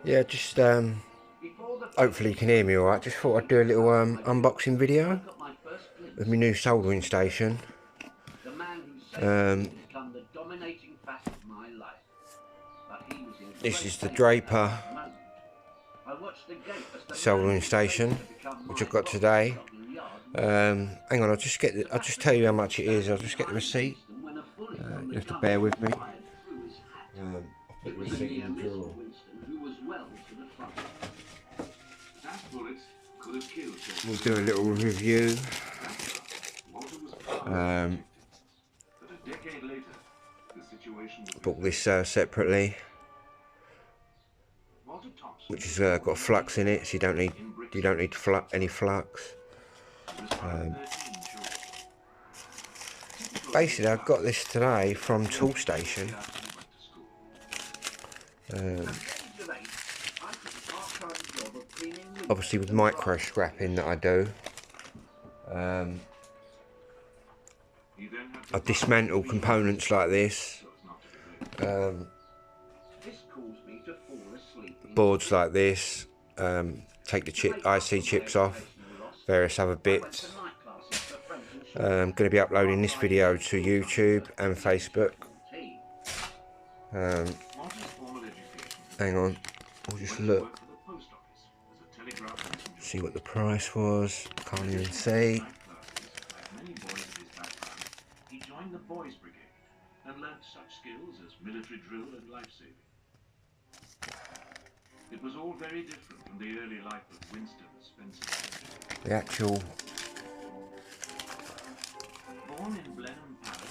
Yeah, just hopefully you can hear me alright. Just thought I'd do a little unboxing video of my new soldering station. This is the draper soldering station which I've got today. Hang on, I'll just tell you how much it is. I'll just get the receipt. You have to bear with me. I'll put the receipt in the drawer. We'll do a little review. Bought this separately, which has got flux in it, so you don't need any flux. Basically, I got this today from Toolstation. Obviously with micro scrapping that I do. I dismantle components like this, boards like this, take the IC chips off, various other bits. I'm going to be uploading this video to YouTube and Facebook. Hang on, we'll just look, see what the price was. Can't even see. He joined the Boys Brigade and learnt such skills as military drill and life-saving. It was all very different from the early life of Winston Spencer. The actual... Born in Blenheim Palace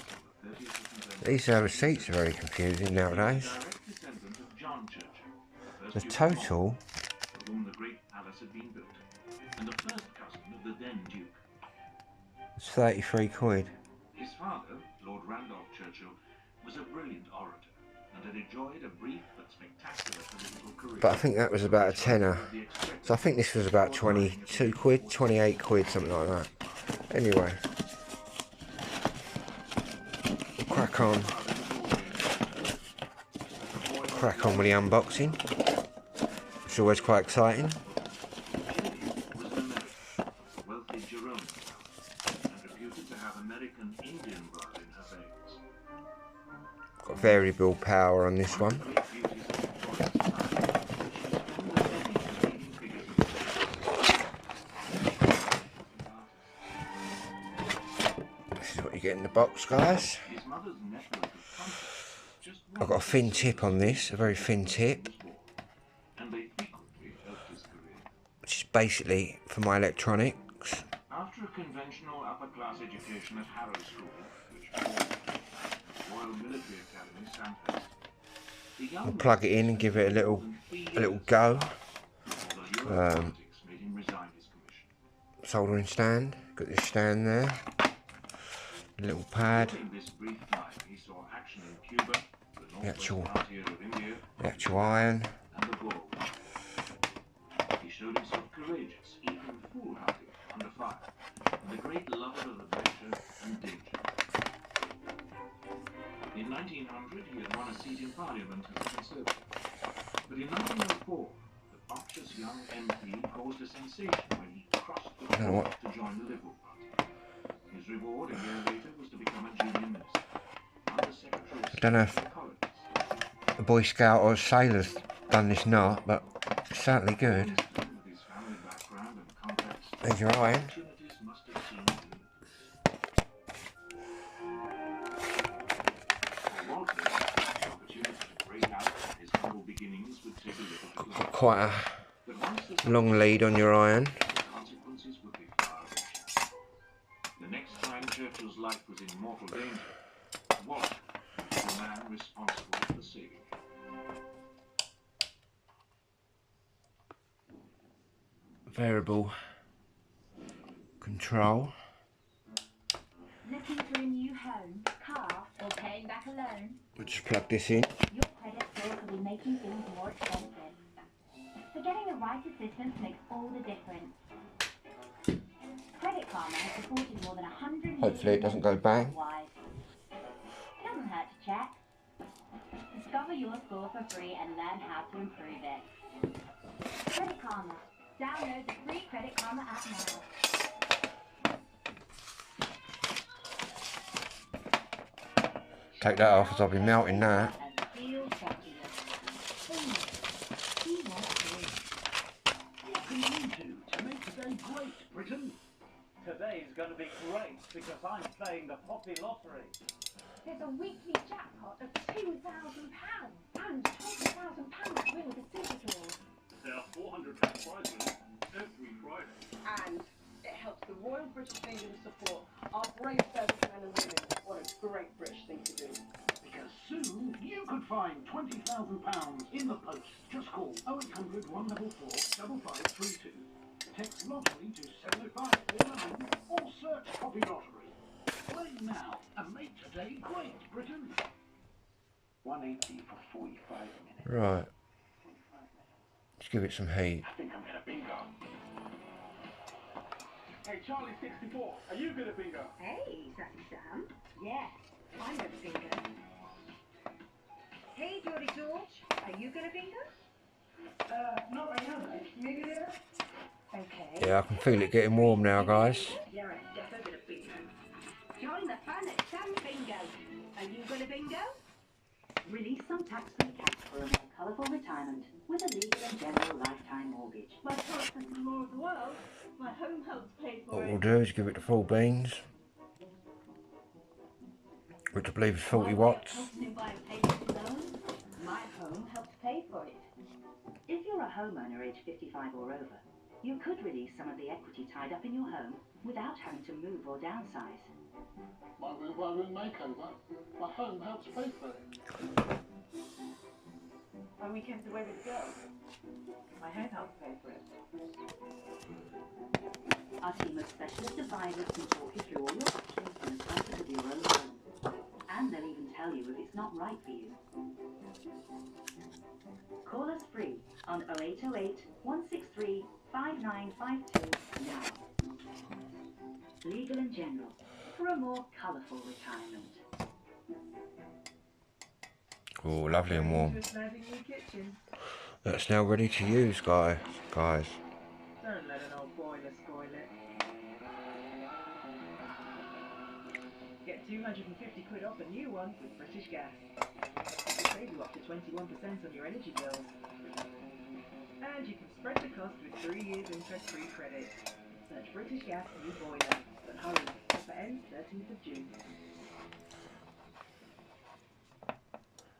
on the 30th of November... These receipts are very confusing nowadays. The total... for whom the great palace had been built, and the first cousin of the then Duke. It's 33 quid. His father, Lord Randolph Churchill, was a brilliant orator and had enjoyed a brief but spectacular political career. But I think that was about a tenner. So I think this was about 22 quid, 28 quid, something like that. Anyway. Crack on. Crack on with the unboxing. It's always quite exciting. Got variable power on this one. This is what you get in the box, guys. I've got a thin tip on this, a very thin tip, which is basically for my electronics. After a conventional upper-class education at Harrow School, which Royal Military Academy, Sandhurst, I'll plug it in and give it a little go. Soldering stand, got this stand there, a little pad, the actual iron. He showed himself courageous, even foolhardy, under fire, and a great lover of adventure and danger. In 1900, he had won a seat in Parliament as a Conservative. But in 1904, the bumptious young MP caused a sensation when he crossed the border to join the Liberal Party. His reward a year later was to become a junior minister, under Secretary of State. I don't know if a Boy Scout or a sailor's done this knot, but it's certainly good. There's your iron. Got quite a long lead on your iron. The next time Churchill's life was in mortal danger, what was the man responsible for saving him? Variable control. Looking for a new home, car, or paying back a loan? We'll just plug this in. Your credit score could be making things more expensive. So getting the right assistance makes all the difference. Credit Karma has supported more than 100 Hopefully it doesn't go bang. It doesn't hurt to check. Discover your score for free and learn how to improve it. Credit Karma. Download the free Credit Karma app now. Take that off as I'll be melting that. And feel fabulous. What can you do to make today great, Britain? Today's going to be great because I'm playing the Poppy Lottery. There's a weekly jackpot of £2,000 and £20,000 to win with the super draw. There are 400 prizes every Friday. And it helps the Royal British Navy support our brave servicemen and women. What a great British thing to do. Because soon you could find £20,000 in the post. Just call 0800 144 5532. Text lottery to 70549 or search Poppy Lottery. Play now and make today great, Britain. 180 for 45 minutes. Right. Let's give it some heat. I think I'm gonna bingo. Hey, Charlie64, are you good at bingo? Hey, Sassy Sam. Yeah, I'm at bingo. Hey, Geordie George, are you going to bingo? Not right now, mate. Maybe later. Okay. Yeah, I can feel it getting warm now, guys. You're a defo bit of bingo. Join the fun at Sam Bingo. Are you going to bingo? Release some tax-free cash for a more colourful retirement with a legal and general lifetime mortgage. My choice is the law of the world. My home helps pay for What it. we'll do is give it the full beans, which I believe is 40 watts. Helping him buy a payment loan. My home helped pay for it. If you're a homeowner aged 55 or over, you could release some of the equity tied up in your home without having to move or downsize. My room makeover. My home helps pay for it. My weekend's away with the girls. My home helps pay for it. Our team of specialist advisors can talk you through all your options from the comfort of your own home. And they'll even tell you if it's not right for you. Call us free on 0808 163 5952 now. Legal and General, for a more colourful retirement. Oh, lovely and warm. Just landing in your kitchen. That's now ready to use, guys. Don't let an old boiler spoil it. Get 250 quid off a new one with British Gas. It'll save you up to 21% on your energy bills. And you can spread the cost with 3 years interest-free credit. Search British Gas new boiler. But hurry, offer ends 13th of June.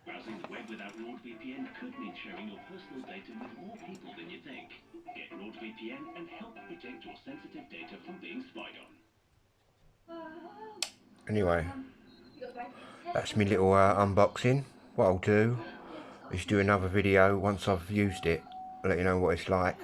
Browsing the web without NordVPN could mean sharing your personal data with more people than you think. Get NordVPN and help protect your sensitive data from being spied on. Anyway, that's my little unboxing. What I'll do is do another video once I've used it. I'll let you know what it's like.